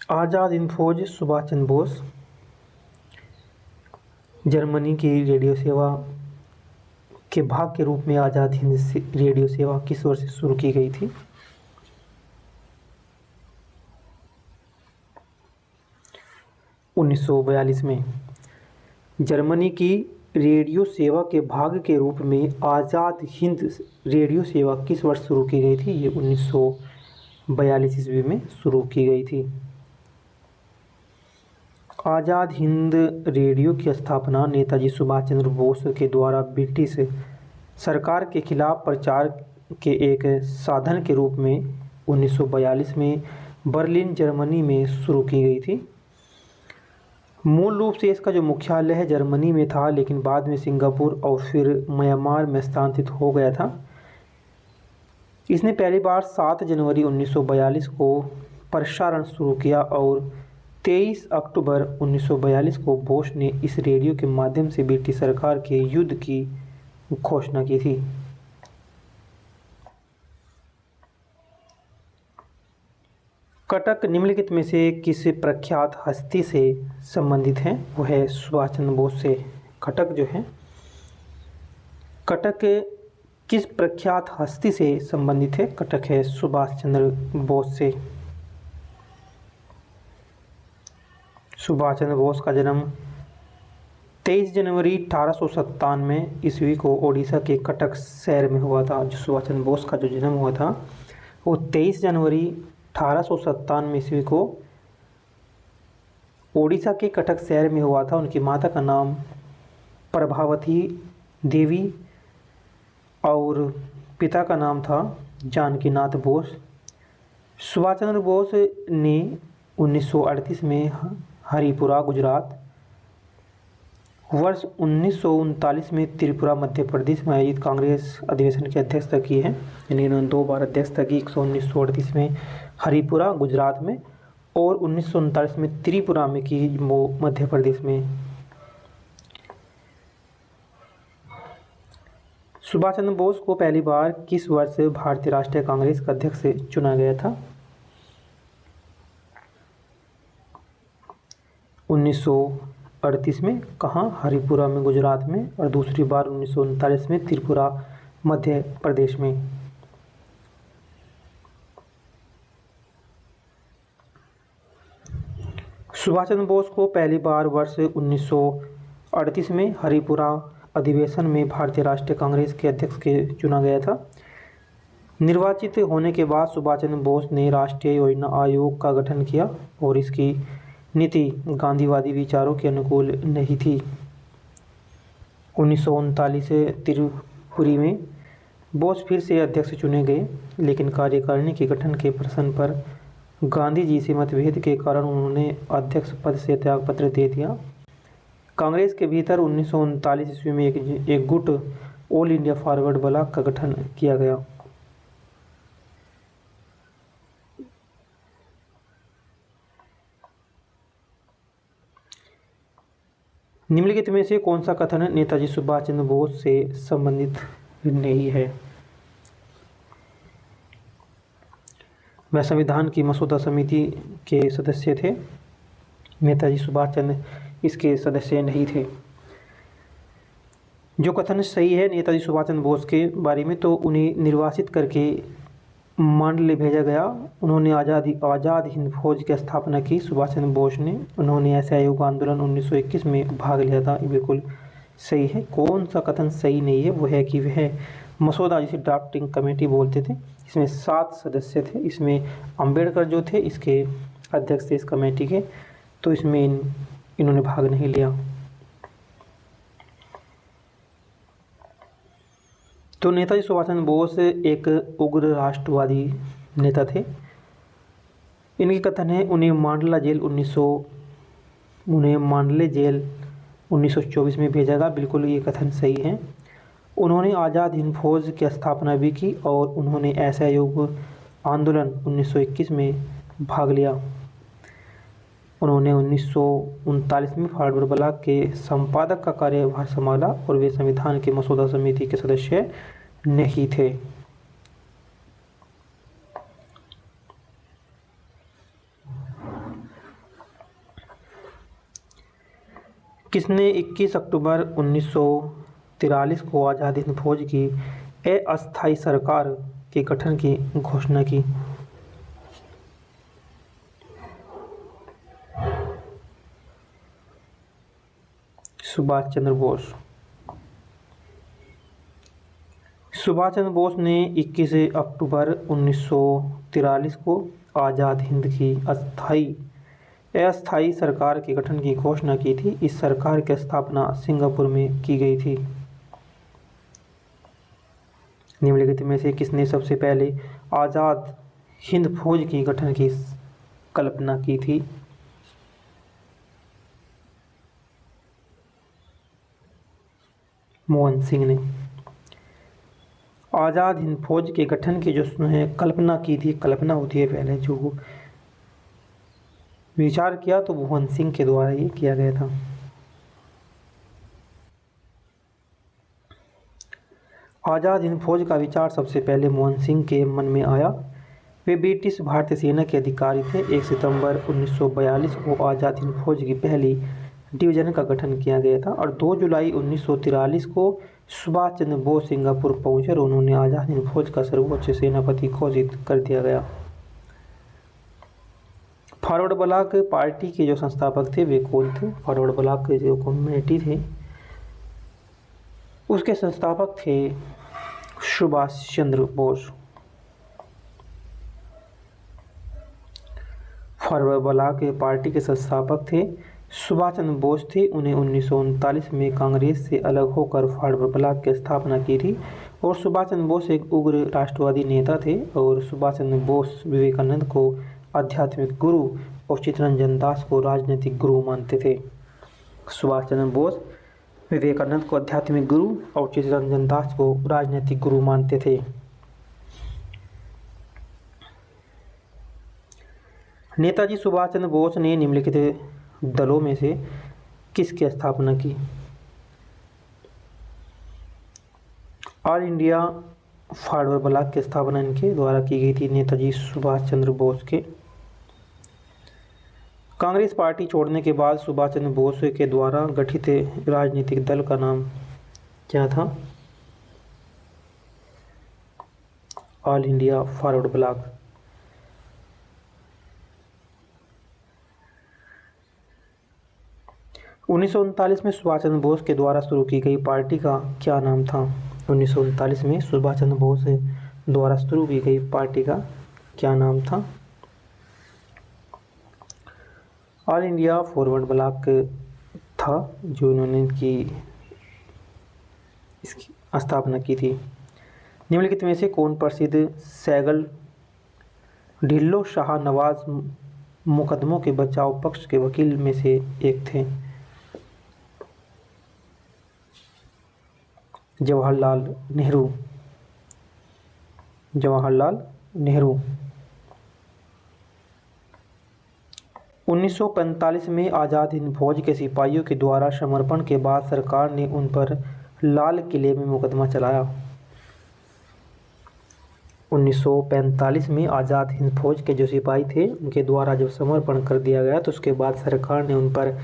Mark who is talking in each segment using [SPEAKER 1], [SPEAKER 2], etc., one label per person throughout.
[SPEAKER 1] आज़ाद हिंद फौज सुभाष चंद्र बोस जर्मनी की रेडियो सेवा के भाग के रूप में आज़ाद हिंद रेडियो सेवा किस वर्ष शुरू की गई थी? 1942 में। जर्मनी की रेडियो सेवा के भाग के रूप में आज़ाद हिंद रेडियो सेवा किस वर्ष शुरू की गई थी? ये 1942 ईस्वी में शुरू की गई थी। आज़ाद हिंद रेडियो की स्थापना नेताजी सुभाष चंद्र बोस के द्वारा ब्रिटिश सरकार के खिलाफ प्रचार के एक साधन के रूप में 1942 में बर्लिन जर्मनी में शुरू की गई थी। मूल रूप से इसका जो मुख्यालय जर्मनी में था, लेकिन बाद में सिंगापुर और फिर म्यांमार में स्थानांतरित हो गया था। इसने पहली बार 7 जनवरी 1942 को प्रसारण शुरू किया और 23 अक्टूबर 1942 को बोस ने इस रेडियो के माध्यम से ब्रिटिश सरकार के युद्ध की घोषणा की थी। कटक निम्नलिखित में से किस प्रख्यात हस्ती से संबंधित है? वो है सुभाष चंद्र बोस से। कटक जो है, कटक किस प्रख्यात हस्ती से संबंधित है? कटक है सुभाष चंद्र बोस से। सुभाष चंद्र बोस का जन्म 23 जनवरी 1897 ईस्वी को ओडिशा के कटक शहर में हुआ था। जो सुभाष चंद्र बोस का जो जन्म हुआ था वो 23 जनवरी 1897 ईस्वी को ओडिशा के कटक शहर में हुआ था। उनकी माता का नाम प्रभावती देवी और पिता का नाम था जानकीनाथ बोस। सुभाष चंद्र बोस ने 1938 में हरिपुरा गुजरात, वर्ष 1939 में त्रिपुरा मध्य प्रदेश में आयोजित कांग्रेस अधिवेशन की अध्यक्षता की है। यानी इन्होंने 2 बार अध्यक्षता की, 1938 में हरिपुरा गुजरात में और 1939 में त्रिपुरा में की, मध्य प्रदेश में। सुभाष चंद्र बोस को पहली बार किस वर्ष भारतीय राष्ट्रीय कांग्रेस का अध्यक्ष चुना गया था? 1938 में। कहाँ? हरिपुरा में गुजरात में, और दूसरी बार 1939 में त्रिपुरा मध्य प्रदेश में। सुभाष चंद्र बोस को पहली बार वर्ष 1938 में हरिपुरा अधिवेशन में भारतीय राष्ट्रीय कांग्रेस के अध्यक्ष के चुना गया था। निर्वाचित होने के बाद सुभाष चंद्र बोस ने राष्ट्रीय योजना आयोग का गठन किया और इसकी नीति गांधीवादी विचारों के अनुकूल नहीं थी। 1939 त्रिपुरी में बोस फिर से अध्यक्ष चुने गए, लेकिन कार्यकारिणी के गठन के प्रश्न पर गांधी जी से मतभेद के कारण उन्होंने अध्यक्ष पद से त्यागपत्र दे दिया। कांग्रेस के भीतर 1939 ईस्वी में एक गुट ऑल इंडिया फॉरवर्ड ब्लॉक का गठन किया गया। निम्नलिखित में से कौन सा कथन नेताजी सुभाष चंद्र बोस से संबंधित नहीं है? वह संविधान की मसौदा समिति के सदस्य थे। नेताजी सुभाष चंद्र इसके सदस्य नहीं थे। जो कथन सही है नेताजी सुभाष चंद्र बोस के बारे में, तो उन्हें निर्वासित करके मांडले भेजा गया। उन्होंने आज़ाद हिंद फौज की स्थापना की सुभाष चंद्र बोस ने। उन्होंने असहयोग आंदोलन 1921 में भाग लिया था। ये बिल्कुल सही है। कौन सा कथन सही नहीं है? वो है कि वह मसौदा, जिसे ड्राफ्टिंग कमेटी बोलते थे, इसमें 7 सदस्य थे। इसमें अंबेडकर जो थे इसके अध्यक्ष थे इस कमेटी के, तो इसमें इन्होंने भाग नहीं लिया। तो नेताजी सुभाष चंद्र बोस एक उग्र राष्ट्रवादी नेता थे। इनके कथन है उन्हें मांडले जेल 1924 में भेजा गया। बिल्कुल ये कथन सही है। उन्होंने आज़ाद हिंद फौज की स्थापना भी की और उन्होंने असहयोग आंदोलन 1921 में भाग लिया। उन्होंने 1939 में फॉरवर्ड ब्लॉक के संपादक का कार्यभार संभाला और वे संविधान के मसौदा समिति के सदस्य नहीं थे। किसने 21 अक्टूबर 1943 को आज़ाद हिंद फौज की अस्थायी सरकार के गठन की घोषणा की? सुभाष चंद्र बोस। सुभाष चंद्र बोस ने 21 अक्टूबर 1943 को आज़ाद हिंद की अस्थायी सरकार के गठन की घोषणा की थी। इस सरकार की स्थापना सिंगापुर में की गई थी। निम्नलिखित में से किसने सबसे पहले आज़ाद हिंद फौज की गठन की कल्पना की थी? मोहन सिंह ने। आज़ाद हिंद फौज के गठन की जो कल्पना की थी, कल्पना होती है पहले, जो विचार किया तो मोहन सिंह के द्वारा ये किया गया था। आज़ाद हिंद फौज का विचार सबसे पहले मोहन सिंह के मन में आया। वे ब्रिटिश भारतीय सेना के अधिकारी थे। 1 सितंबर 1942 को आज़ाद हिंद फौज की पहली डिवीज़न का गठन किया गया था और 2 जुलाई 1943 को सुभाष चंद्र बोस सिंगापुर पहुंचे और उन्होंने आज़ाद हिंद फौज का सर्वोच्च सेनापति घोषित कर दिया गया। फॉरवर्ड ब्लॉक पार्टी के जो संस्थापक थे वे कौन थे? फॉरवर्ड ब्लॉक के जो कम्युनिटी थे उसके संस्थापक थे Subhash Chandra Bose. Forward block party के संस्थापक थे सुभाष चंद्र बोस थे। उन्हें 1939 में कांग्रेस से अलग होकर फॉरवर्ड ब्लॉक की स्थापना की थी और सुभाष चंद्र बोस एक उग्र राष्ट्रवादी नेता थे और सुभाष चंद्र बोस विवेकानंद को आध्यात्मिक गुरु और चित्तरंजन दास को राजनीतिक गुरु मानते थे। सुभाष चंद्र बोस विवेकानंद को आध्यात्मिक गुरु और चित्तरंजन दास को राजनीतिक गुरु मानते थे। नेताजी सुभाष चंद्र बोस ने निम्नलिखित दलों में से किसकी स्थापना की? ऑल इंडिया फॉरवर्ड ब्लॉक की स्थापना इनके द्वारा की गई थी, नेताजी सुभाष चंद्र बोस के। कांग्रेस पार्टी छोड़ने के बाद सुभाष चंद्र बोस के द्वारा गठित राजनीतिक दल का नाम क्या था? All India forward block. उन्नीस में सुभाष चंद्र बोस के द्वारा शुरू की गई पार्टी का क्या नाम था? 1939 में सुभाष चंद्र बोस द्वारा शुरू की गई पार्टी का क्या नाम था? ऑल इंडिया फॉरवर्ड ब्लॉक था जो इन्होंने इसकी स्थापना की थी। निम्नलिखित में से कौन प्रसिद्ध सैगल ढिल्लो शाह नवाज मुकदमों के बचाव पक्ष के वकील में से एक थे? जवाहरलाल नेहरू। जवाहरलाल नेहरू। 1945 में आज़ाद हिंद फौज के सिपाहियों के द्वारा समर्पण के बाद सरकार ने उन पर लाल किले में मुकदमा चलाया। 1945 में आज़ाद हिंद फौज के जो सिपाही थे उनके द्वारा जब समर्पण कर दिया गया तो उसके बाद सरकार ने उन पर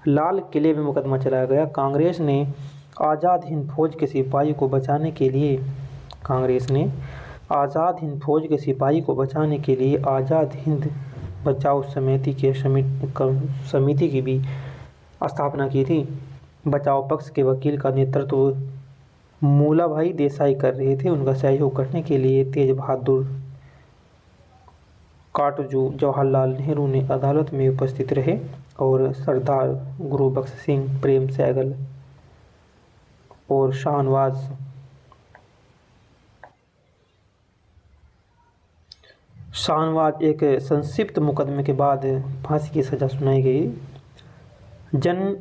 [SPEAKER 1] लाल किले में मुकदमा चलाया गया। कांग्रेस ने आज़ाद हिंद फौज के सिपाही को बचाने के लिए आज़ाद हिंद बचाओ समिति की भी स्थापना की थी। बचाव पक्ष के वकील का नेतृत्व मूलाभाई देसाई कर रहे थे। उनका सहयोग करने के लिए तेज बहादुर काटजू जवाहरलाल नेहरू ने अदालत में उपस्थित रहे और सरदार गुरुबख्श सिंह, प्रेम सैगल और शाहनवाज एक संक्षिप्त मुकदमे के बाद फांसी की सज़ा सुनाई गई। जन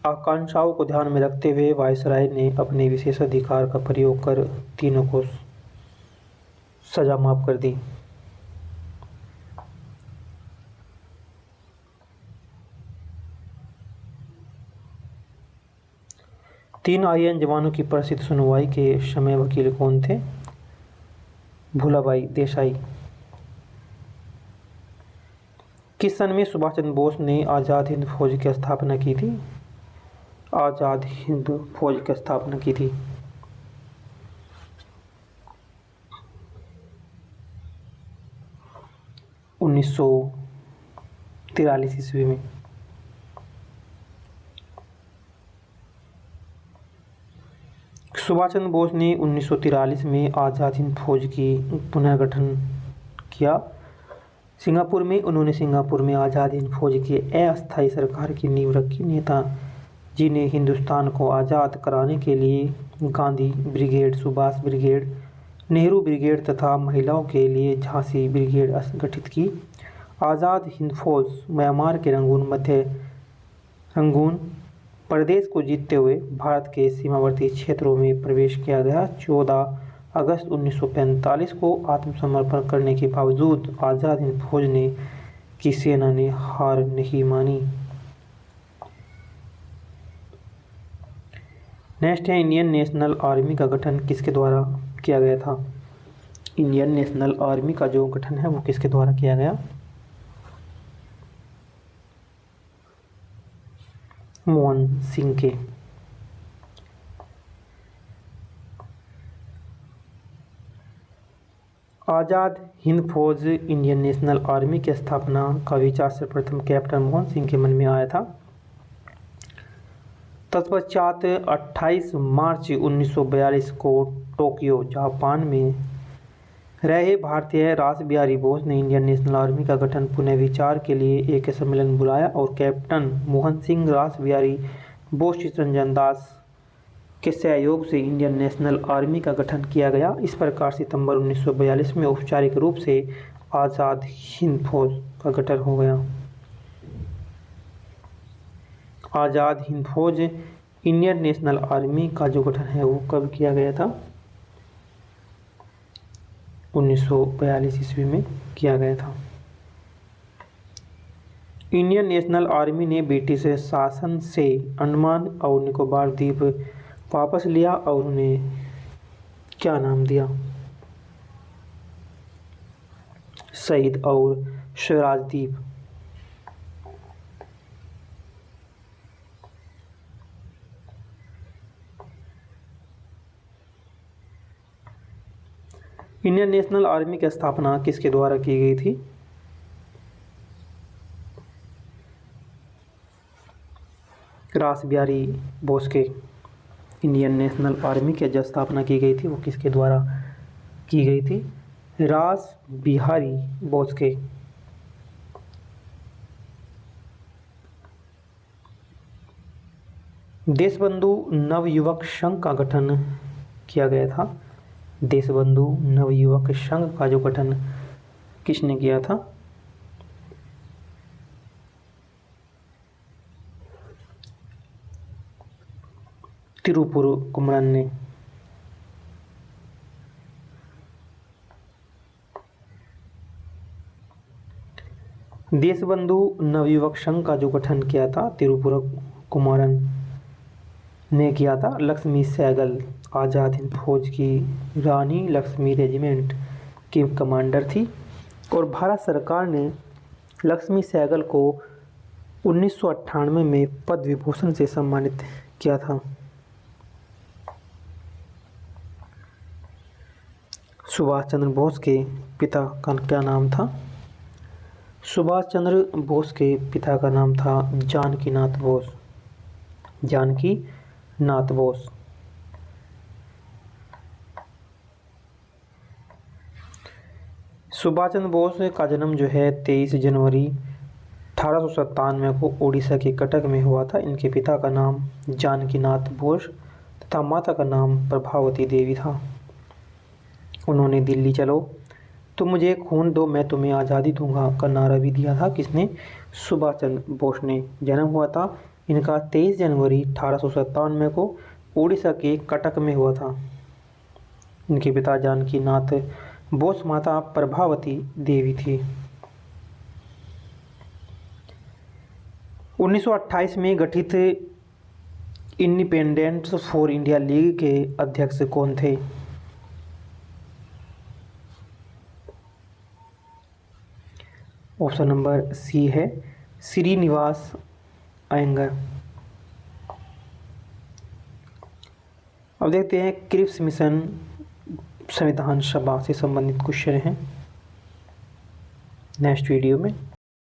[SPEAKER 1] आकांक्षाओं को ध्यान में रखते हुए वायसराय ने अपने विशेषाधिकार का प्रयोग कर तीनों को सज़ा माफ़ कर दी। तीन आईएएन जवानों की प्रसिद्ध सुनवाई के समय वकील कौन थे? भूलाभाई देसाई। किस सन में सुभाष चंद्र बोस ने आज़ाद हिंद फौज की स्थापना की थी? आज़ाद हिंद फौज की स्थापना की थी? 1943 ईस्वी में। सुभाष चंद्र बोस ने 1943 में आज़ाद हिंद फौज की पुनर्गठन किया। सिंगापुर में उन्होंने सिंगापुर में आज़ाद हिंद फौज की अस्थायी सरकार की नींव रखी। नेताजी ने हिंदुस्तान को आज़ाद कराने के लिए Gandhi brigade, Subhash brigade, Nehru brigade तथा महिलाओं के लिए झांसी ब्रिगेड गठित की। आज़ाद हिंद फौज म्यांमार के रंगून प्रदेश को जीतते हुए भारत के सीमावर्ती क्षेत्रों में प्रवेश किया गया। 14 अगस्त 1945 को आत्मसमर्पण करने के बावजूद आज़ाद हिंद फौज की सेना ने हार नहीं मानी। नेक्स्ट है, इंडियन नेशनल आर्मी का गठन किसके द्वारा किया गया था? इंडियन नेशनल आर्मी का जो गठन है वो किसके द्वारा किया गया? मोहन सिंह के। आज़ाद हिंद फौज इंडियन नेशनल आर्मी की स्थापना का विचार सर्वप्रथम कैप्टन मोहन सिंह के मन में आया था। तत्पश्चात 28 मार्च 1942 को टोक्यो, जापान में रहे भारतीय रासबिहारी बोस ने इंडियन नेशनल आर्मी का गठन पुनः विचार के लिए एक सम्मेलन बुलाया और कैप्टन मोहन सिंह, रासबिहारी बोस, चित्तरंजन दास के सहयोग से इंडियन नेशनल आर्मी का गठन किया गया। इस प्रकार सितंबर 1942 में औपचारिक रूप से आज़ाद हिंद फौज का गठन हो गया। आज़ाद हिंद फौज इंडियन नेशनल आर्मी का जो गठन है वो कब किया गया था? 1942 ईस्वी में किया गया था। इंडियन नेशनल आर्मी ने ब्रिटिश शासन से अंडमान और निकोबार द्वीप वापस लिया और उन्हें क्या नाम दिया? शहीद और स्वराज द्वीप। इंडियन नेशनल आर्मी की स्थापना किसके द्वारा की गई थी? रासबिहारी बोस के। इंडियन नेशनल आर्मी की जो स्थापना की गई थी वो किसके द्वारा की गई थी? रासबिहारी बोस के। देशबंधु नवयुवक संघ का गठन किया गया था। देशबंधु नवयुवक संघ का जो गठन किसने किया था? तिरुपुर कुमरन ने। देशबंधु नवयुवक संघ का जो गठन किया था तिरुपुर कुमरन ने किया था। लक्ष्मी सहगल आज़ाद हिंद फौज की रानी लक्ष्मी रेजिमेंट की कमांडर थी और भारत सरकार ने लक्ष्मी सहगल को 1998 में पद्म विभूषण से सम्मानित किया था। सुभाष चंद्र बोस के पिता का क्या नाम था? सुभाष चंद्र बोस के पिता का नाम था जानकीनाथ बोस। जानकीनाथ बोस। सुभाष चंद्र बोस का जन्म जो है 23 जनवरी 1897 को उड़ीसा के कटक में हुआ था। इनके पिता का नाम जानकीनाथ बोस तथा माता का नाम प्रभावती देवी था। उन्होंने दिल्ली चलो तुम मुझे खून दो मैं तुम्हें आज़ादी दूंगा का नारा भी दिया था। किसने? सुभाष चंद्र बोस ने। जन्म हुआ था इनका 23 जनवरी 1897 को उड़ीसा के कटक में हुआ था। इनके पिता जानकीनाथ बोस, माता प्रभावती देवी थी। 1928 में गठित इंडिपेंडेंस फॉर इंडिया लीग के अध्यक्ष कौन थे? ऑप्शन नंबर सी है श्रीनिवास अयंगर। अब देखते हैं क्रिप्स मिशन संविधान सभा से संबंधित क्वेश्चन हैं नेक्स्ट वीडियो में।